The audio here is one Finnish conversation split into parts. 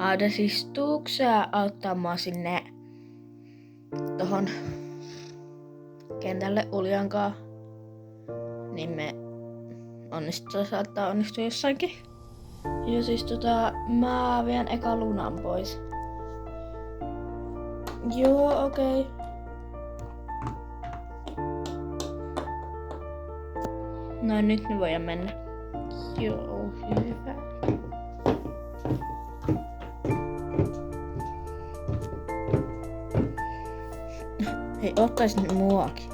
Aada, siis tuuks sä auttaa mua sinne tohon kentälle Uljankaa? Niin me saattaa onnistua jossainkin. Ja siis mä vien eka lunan pois. Joo, okei. Okay. No nyt ne voidaan mennä. Joo, hyvä. Hei, ottaisin muakin.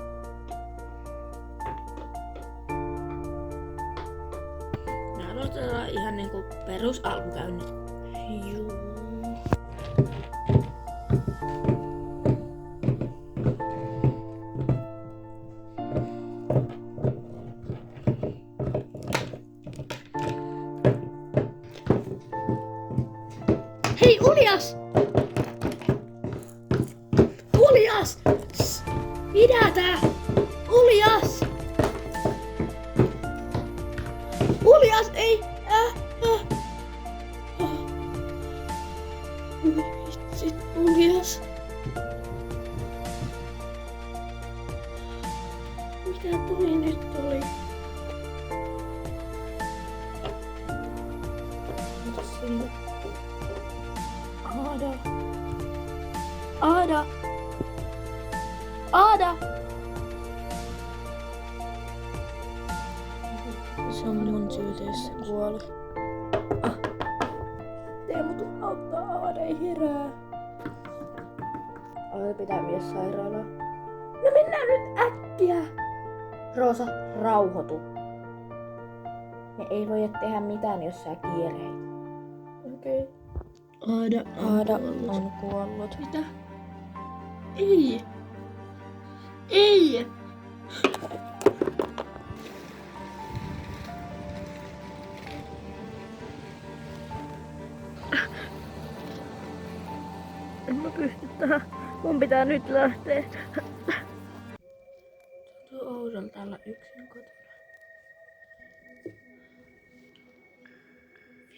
Me aloitetaan ihan niinku perusalkukäynnit. Juu. Hei, Uljas! Uljas! Pidätä! Uljas! Uljas, ei! Vitsit, Uljas. Mitä nyt tuli? Mitäs sinne? Aada! Aada! Aada! Se on mun syytä, jos se kuoli. Teemu, tuu auttaa, Aada ei herää. Aada pitää viedä sairaalaan. No mennään nyt äkkiä! Roosa, rauhoitu. Me ei voida tehdä mitään, jos sä kiireit. Okei. Okay. Aada on kuollut. Mitä? Ei! Ei! En mä pysty tähän. Mun pitää nyt lähteä. Tuntuu oudolta olla yksin kotona.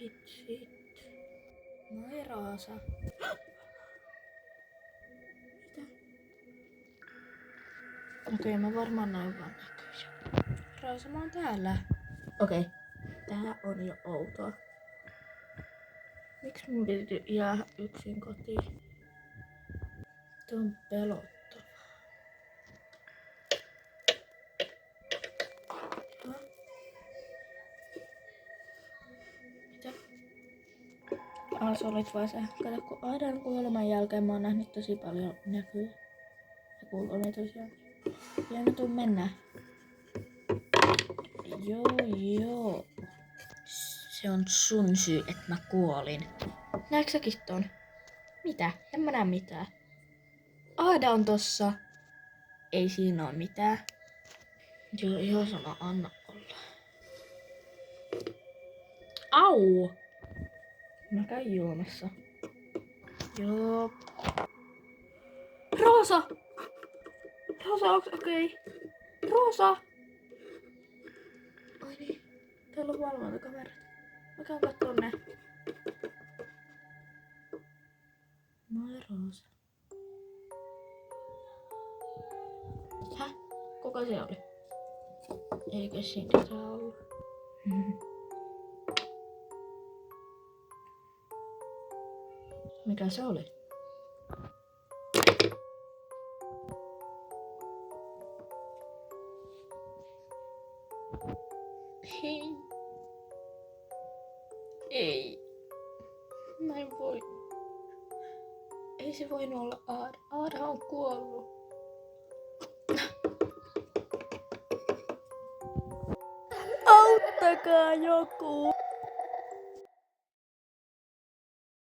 Vitsit. Moi Roosa. Mitä? Okei, mä varmaan näin vaan näköisiä. Roosa, mä oon täällä. Okei. Tää on jo outoa. Miksi mun piti jäädä yksin kotiin? Tuo on pelottavaa. Mitä? Se olit vaan se. Kato, kun Aadan kuoleman jälkeen mä oon nähnyt tosi paljon näkyjä. Ja kuulumia tosiaan. Ja nyt mennään. Joo. Se on sun syy, että mä kuolin. Näetkö säkin ton? Mitä? En mä näe mitään. Aada on tossa. Ei siinä oo mitään. Joo, ihan sama, anna olla. Au! Mä käyn juomassa. Joo. Roosa! Roosa, onks okei? Roosa! Ai niin, täällä on valvontakamerat. Mä käyn kattoo ne. Moi Roosa. Häh? Kuka se oli? Eikö siinä saa olla? Mikä se oli? Hei. Ei. Mä en voi. Ei se voinut olla Aada. Aada on kuollut. Auttakaa joku!